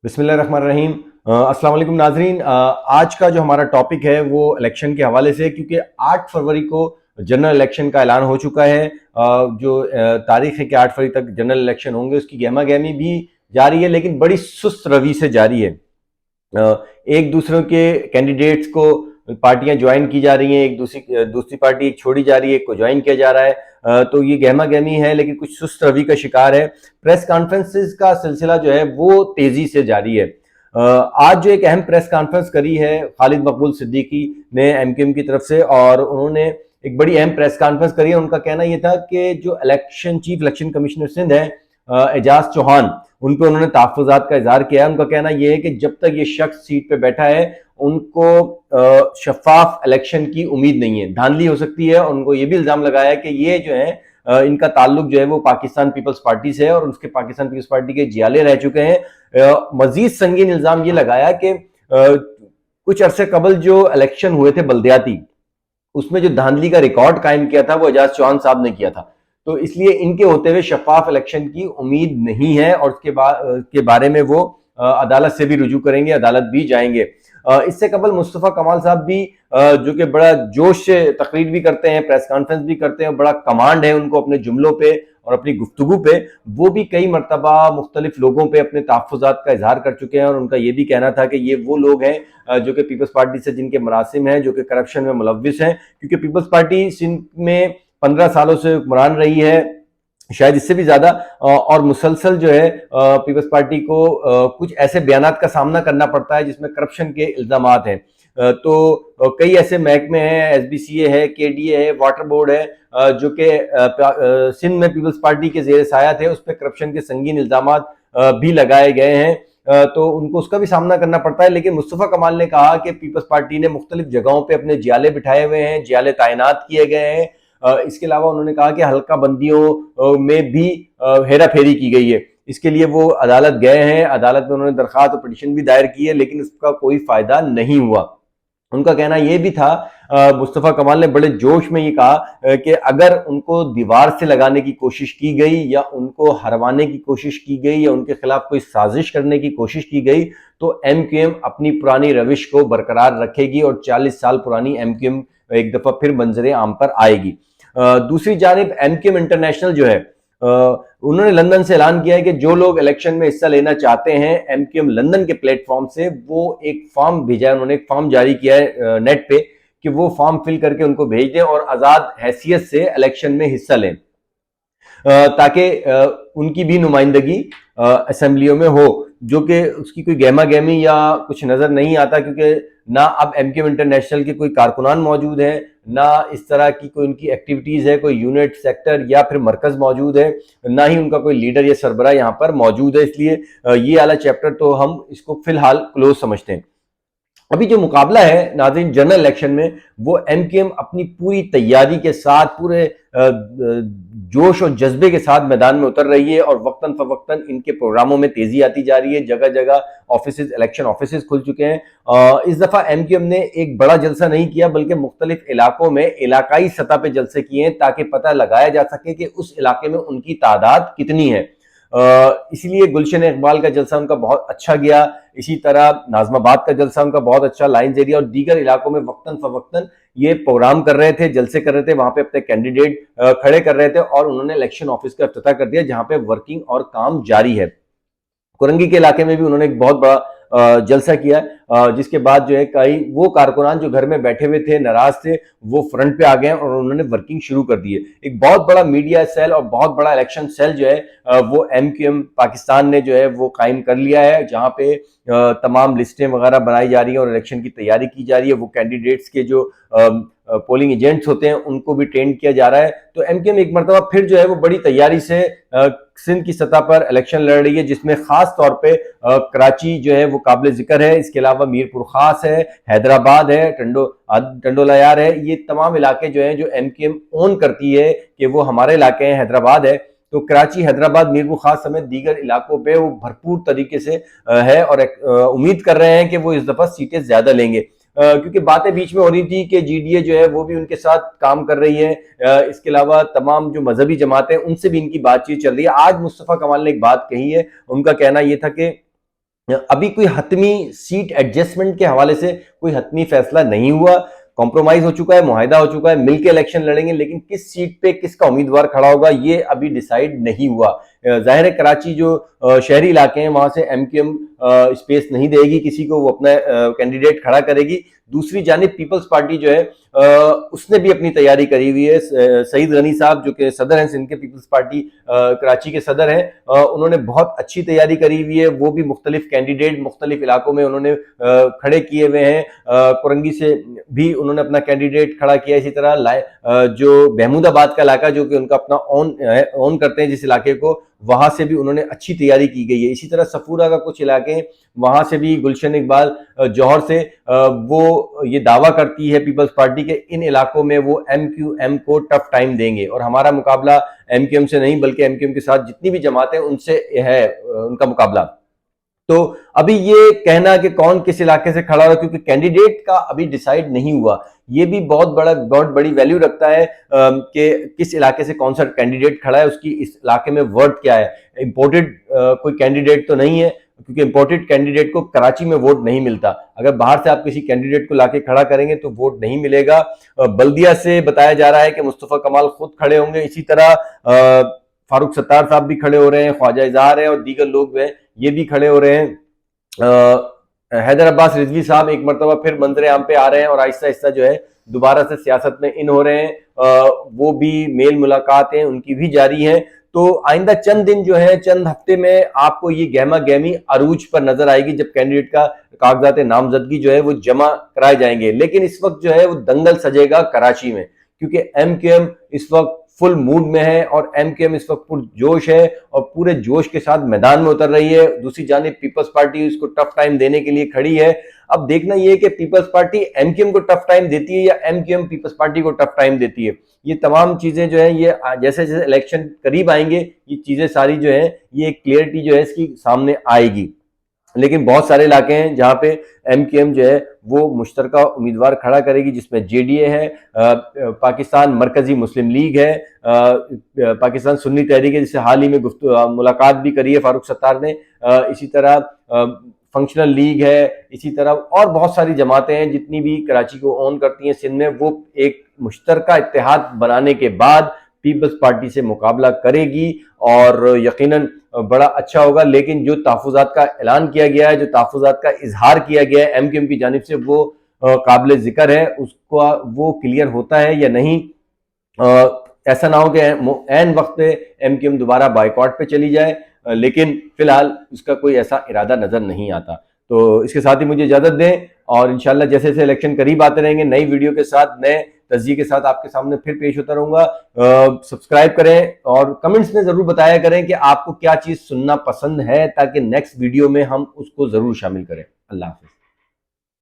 بسم اللہ الرحمن الرحیم۔ السلام علیکم ناظرین، آج کا جو ہمارا ٹاپک ہے وہ الیکشن کے حوالے سے، کیونکہ 8 فروری کو جنرل الیکشن کا اعلان ہو چکا ہے۔ جو تاریخ ہے کہ 8 فروری تک جنرل الیکشن ہوں گے، اس کی گہما گہمی بھی جاری ہے، لیکن بڑی سست روی سے جاری ہے۔ ایک دوسرے کے کینڈیڈیٹس کو پارٹیاں جوائن کی جا رہی ہیں، ایک دوسری پارٹی ایک چھوڑی جا رہی ہے، ایک کو جوائن کیا جا رہا ہے، تو یہ گہما گہمی ہے، لیکن کچھ سست روی کا شکار ہے۔ پریس کانفرنسز کا سلسلہ جو ہے وہ تیزی سے جاری ہے۔ آج جو ایک اہم پریس کانفرنس کری ہے خالد مقبول صدیقی نے ایم کیو ایم کی طرف سے، اور انہوں نے ایک بڑی اہم پریس کانفرنس کری ہے۔ ان کا کہنا یہ تھا کہ جو چیف الیکشن کمشنر سندھ ہے اعجاز چوہان، ان پہ انہوں نے تحفظات کا اظہار کیا ہے۔ ان کا کہنا یہ ہے کہ جب تک یہ شخص سیٹ پہ بیٹھا ہے ان کو شفاف الیکشن کی امید نہیں ہے، دھاندلی ہو سکتی ہے۔ اور ان کو یہ بھی الزام لگایا ہے کہ یہ جو ہے ان کا تعلق جو ہے وہ پاکستان پیپلز پارٹی سے ہے، اور اس کے پاکستان پیپلز پارٹی کے جیالے رہ چکے ہیں۔ مزید سنگین الزام یہ لگایا کہ کچھ عرصے قبل جو الیکشن ہوئے تھے بلدیاتی، اس میں جو دھاندلی کا ریکارڈ قائم کیا تھا وہ اعجاز چوہان صاحب نے کیا تھا، تو اس لیے ان کے ہوتے ہوئے شفاف الیکشن کی امید نہیں ہے، اور اس کے بارے میں وہ عدالت سے بھی رجوع کریں گے، عدالت بھی جائیں گے۔ اس سے قبل مصطفیٰ کمال صاحب بھی جو کہ بڑا جوش سے تقریر بھی کرتے ہیں، پریس کانفرنس بھی کرتے ہیں، بڑا کمانڈ ہے ان کو اپنے جملوں پہ اور اپنی گفتگو پہ، وہ بھی کئی مرتبہ مختلف لوگوں پہ اپنے تحفظات کا اظہار کر چکے ہیں۔ اور ان کا یہ بھی کہنا تھا کہ یہ وہ لوگ ہیں جو کہ پیپلز پارٹی سے جن کے مراسم ہیں، جو کہ کرپشن میں ملوث ہیں، کیونکہ پیپلز پارٹی سندھ میں 15 سالوں سے حکمران رہی ہے، شاید اس سے بھی زیادہ، اور مسلسل جو ہے پیپلز پارٹی کو کچھ ایسے بیانات کا سامنا کرنا پڑتا ہے جس میں کرپشن کے الزامات ہیں۔ تو کئی ایسے محکمے ہیں، ایس بی سی اے ہے، کے ڈی اے ہے، واٹر بورڈ ہے، جو کہ سندھ میں پیپلز پارٹی کے زیر سایہ تھے، اس پہ کرپشن کے سنگین الزامات بھی لگائے گئے ہیں، تو ان کو اس کا بھی سامنا کرنا پڑتا ہے۔ لیکن مصطفیٰ کمال نے کہا کہ پیپلز پارٹی نے مختلف جگہوں پہ اپنے جیالے بٹھائے ہوئے ہیں، جیالے تعینات کیے گئے ہیں۔ اس کے علاوہ انہوں نے کہا کہ حلقہ بندیوں میں بھی ہیرا پھیری کی گئی ہے۔ اس کے لیے وہ عدالت گئے ہیں، عدالت میں انہوں نے درخواست اور پٹیشن بھی دائر کی ہے، لیکن اس کا کوئی فائدہ نہیں ہوا۔ ان کا کہنا یہ بھی تھا، مصطفیٰ کمال نے بڑے جوش میں یہ کہا کہ اگر ان کو دیوار سے لگانے کی کوشش کی گئی، یا ان کو ہروانے کی کوشش کی گئی، یا ان کے خلاف کوئی سازش کرنے کی کوشش کی گئی، تو ایم کیو ایم اپنی پرانی روش کو برقرار رکھے گی، اور 40 سال پرانی ایم کیو ایم ایک دفعہ پھر منظر عام پر آئے گی۔ دوسری جانب ایم کیو ایم انٹرنیشنل جو ہے، انہوں نے لندن سے اعلان کیا ہے کہ جو لوگ الیکشن میں حصہ لینا چاہتے ہیں ایم کیو ایم لندن کے پلیٹ فارم سے، وہ ایک فارم بھیجا ہے، انہوں نے ایک فارم جاری کیا ہے نیٹ پہ کہ وہ فارم فل کر کے ان کو بھیج دیں اور آزاد حیثیت سے الیکشن میں حصہ لیں، تاکہ ان کی بھی نمائندگی اسمبلیوں میں ہو، جو کہ اس کی کوئی گہما گہمی یا کچھ نظر نہیں آتا، کیونکہ نہ اب ایم کیو انٹرنیشنل کے کوئی کارکنان موجود ہیں، نہ اس طرح کی کوئی ان کی ایکٹیویٹیز ہے، کوئی یونٹ، سیکٹر یا پھر مرکز موجود ہے، نہ ہی ان کا کوئی لیڈر یا سربراہ یہاں پر موجود ہے۔ اس لیے یہ اعلیٰ چیپٹر تو ہم اس کو فی الحال کلوز سمجھتے ہیں۔ ابھی جو مقابلہ ہے ناظرین جنرل الیکشن میں، وہ ایم کیو ایم اپنی پوری تیاری کے ساتھ، پورے جوش اور جذبے کے ساتھ میدان میں اتر رہی ہے، اور وقتاً فوقتاً ان کے پروگراموں میں تیزی آتی جا رہی ہے۔ جگہ جگہ آفیسز، الیکشن آفیسز کھل چکے ہیں۔ اس دفعہ ایم کیو ایم نے ایک بڑا جلسہ نہیں کیا، بلکہ مختلف علاقوں میں علاقائی سطح پہ جلسے کیے ہیں، تاکہ پتہ لگایا جا سکے کہ اس علاقے میں ان کی تعداد کتنی ہے۔ اسی لیے گلشن اقبال کا جلسہ ان کا بہت اچھا گیا، اسی طرح ناظم آباد کا جلسہ ان کا بہت اچھا، لائنز ایریا اور دیگر علاقوں میں وقتاً فوقتاً یہ پروگرام کر رہے تھے، جلسے کر رہے تھے، وہاں پہ اپنے کینڈیڈیٹ کھڑے کر رہے تھے، اور انہوں نے الیکشن آفس کا افتتاح کر دیا، جہاں پہ ورکنگ اور کام جاری ہے۔ کورنگی کے علاقے میں بھی انہوں نے ایک بہت بڑا جلسہ کیا، جس کے بعد جو ہے کئی وہ کارکنان جو گھر میں بیٹھے ہوئے تھے، ناراض تھے، وہ فرنٹ پہ آ گئے اور انہوں نے ورکنگ شروع کر دی ہے۔ ایک بہت بڑا میڈیا سیل اور بہت بڑا الیکشن سیل جو ہے وہ ایم کیو ایم پاکستان نے جو ہے وہ قائم کر لیا ہے، جہاں پہ تمام لسٹیں وغیرہ بنائی جا رہی ہیں اور الیکشن کی تیاری کی جا رہی ہے۔ وہ کینڈیڈیٹس کے جو پولنگ ایجنٹس ہوتے ہیں ان کو بھی ٹرین کیا جا رہا ہے۔ تو ایم کیو ایم ایک مرتبہ پھر جو ہے وہ بڑی تیاری سے سندھ کی سطح پر الیکشن لڑ رہی ہے، جس میں خاص طور پہ کراچی جو ہے وہ قابل ذکر ہے، اس کے علاوہ میرپور خاص ہے، حیدرآباد ہے، ٹنڈو لیار ہے۔ یہ تمام علاقے جو ہیں جو ایم کیو ایم اون کرتی ہے کہ وہ ہمارے علاقے ہیں، حیدرآباد ہے، تو کراچی، حیدرآباد، میرپور خاص سمیت دیگر علاقوں پہ وہ بھرپور طریقے سے ہے، اور امید کر رہے ہیں کہ وہ اس دفعہ سیٹیں زیادہ لیں گے، کیونکہ باتیں بیچ میں ہو رہی تھی کہ جی ڈی اے جو ہے وہ بھی ان کے ساتھ کام کر رہی ہے، اس کے علاوہ تمام جو مذہبی جماعتیں ان سے بھی ان کی بات چیت چل رہی ہے۔ آج مصطفیٰ کمال نے ایک بات کہی ہے، ان کا کہنا یہ تھا کہ ابھی کوئی حتمی سیٹ ایڈجسٹمنٹ کے حوالے سے کوئی حتمی فیصلہ نہیں ہوا، کمپرومائز ہو چکا ہے، معاہدہ ہو چکا ہے، مل کے الیکشن لڑیں گے، لیکن کس سیٹ پہ کس کا امیدوار کھڑا ہوگا یہ ابھی ڈیسائیڈ نہیں ہوا۔ ظاہر ہے کراچی جو شہری علاقے ہیں وہاں سے ایم کیو ایم اسپیس نہیں دے گی کسی کو، وہ اپنا کینڈیڈیٹ کھڑا کرے گی۔ دوسری جانب پیپلز پارٹی جو ہے اس نے بھی اپنی تیاری کری ہوئی ہے۔ سعید غنی صاحب جو کہ صدر ہیں سندھ کے پیپلز پارٹی کراچی کے صدر ہیں، انہوں نے بہت اچھی تیاری کری ہوئی ہے، وہ بھی مختلف کینڈیڈیٹ مختلف علاقوں میں انہوں نے کھڑے کیے ہوئے ہیں۔ کرنگی سے بھی انہوں نے اپنا کینڈیڈیٹ کھڑا کیا، اسی طرح جو محمود آباد کا علاقہ جو کہ ان کا اپنا اون کرتے ہیں جس علاقے کو، وہاں سے بھی انہوں نے اچھی تیاری کی گئی ہے۔ اسی طرح صفورہ کا کچھ علاقے ہیں وہاں سے بھی گلشن اقبال جوہر سے وہ یہ دعویٰ کرتی ہے پیپلز پارٹی کے ان علاقوں میں وہ ایم کیو ایم کو ٹف ٹائم دیں گے، اور ہمارا مقابلہ ایم کیو ایم سے نہیں بلکہ ایم کیو ایم کے ساتھ جتنی بھی جماعتیں ان سے ہے ان کا مقابلہ۔ تو ابھی یہ کہنا کہ کون کس علاقے سے کھڑا ہوا کیونکہ کینڈیڈیٹ کا ابھی ڈیسائیڈ نہیں ہوا، یہ بھی بہت بڑی ویلیو رکھتا ہے کہ کس علاقے سے کون سا کینڈیڈیٹ کھڑا ہے، اس کی اس علاقے میں ووٹ کیا ہے۔ امپورٹڈ کوئی کینڈیڈیٹ تو نہیں ہے کیونکہ امپورٹڈ کینڈیڈیٹ کو کراچی میں ووٹ نہیں ملتا، اگر باہر سے آپ کسی کینڈیڈیٹ کو لا کے کھڑا کریں گے تو ووٹ نہیں ملے گا۔ بلدیہ سے بتایا جا رہا ہے کہ مصطفیٰ کمال خود کھڑے ہوں گے، اسی طرح فاروق ستار صاحب بھی کھڑے ہو رہے ہیں، خواجہ اظہار ہے اور دیگر لوگ ہیں یہ بھی کھڑے ہو رہے ہیں۔ حیدر عباس رضوی صاحب ایک مرتبہ پھر منظر عام پہ آ رہے ہیں اور آہستہ آہستہ جو ہے دوبارہ سے سیاست میں ان ہو رہے ہیں، وہ بھی میل ملاقاتیں ان کی بھی جاری ہیں۔ تو آئندہ چند دن جو ہے چند ہفتے میں آپ کو یہ گہما گہمی عروج پر نظر آئے گی جب کینڈیڈیٹ کا کاغذات نامزدگی جو ہے وہ جمع کرائے جائیں گے، لیکن اس وقت جو ہے وہ دنگل سجے گا کراچی میں کیونکہ ایم کیو ایم اس وقت فل موڈ میں ہے اور ایم کیو ایم اس وقت پر جوش ہے اور پورے جوش کے ساتھ میدان میں اتر رہی ہے۔ دوسری جانب پیپلز پارٹی اس کو ٹف ٹائم دینے کے لیے کھڑی ہے۔ اب دیکھنا یہ ہے کہ Peoples Party M Q M کو ٹف ٹائم دیتی ہے یا M Q M Peoples Party کو ٹف ٹائم دیتی ہے۔ یہ تمام چیزیں جو ہیں یہ جیسے جیسے الیکشن قریب آئیں گے یہ چیزیں ساری جو ہیں یہ ایک کلیئرٹی جو ہے اس کی سامنے آئے گی، لیکن بہت سارے علاقے ہیں جہاں پہ ایم کیو ایم جو ہے وہ مشترکہ امیدوار کھڑا کرے گی، جس میں جے ڈی اے ہے، پاکستان مرکزی مسلم لیگ ہے، پاکستان سنی تحریک ہے جس سے حال ہی میں ملاقات بھی کری ہے فاروق ستار نے، اسی طرح فنکشنل لیگ ہے، اسی طرح اور بہت ساری جماعتیں ہیں جتنی بھی کراچی کو اون کرتی ہیں سندھ میں، وہ ایک مشترکہ اتحاد بنانے کے بعد پیپلز پارٹی سے مقابلہ کرے گی اور یقیناً بڑا اچھا ہوگا۔ لیکن جو تحفظات کا اعلان کیا گیا ہے، جو تحفظات کا اظہار کیا گیا ہے ایم کیو ایم کی جانب سے، وہ قابل ذکر ہے، اس کو وہ کلیئر ہوتا ہے یا نہیں۔ ایسا نہ ہو کہ عین وقت پہ ایم کیو ایم دوبارہ بائیکاٹ پہ چلی جائے، لیکن فی الحال اس کا کوئی ایسا ارادہ نظر نہیں آتا۔ تو اس کے ساتھ ہی مجھے اجازت دیں اور انشاءاللہ جیسے جیسے الیکشن قریب آتے رہیں گے نئی ویڈیو کے ساتھ نئے تجزیے کے ساتھ آپ کے سامنے پھر پیش ہوتا رہوں گا۔ سبسکرائب کریں اور کمنٹس میں ضرور بتایا کریں کہ آپ کو کیا چیز سننا پسند ہے تاکہ نیکسٹ ویڈیو میں ہم اس کو ضرور شامل کریں۔ اللہ حافظ۔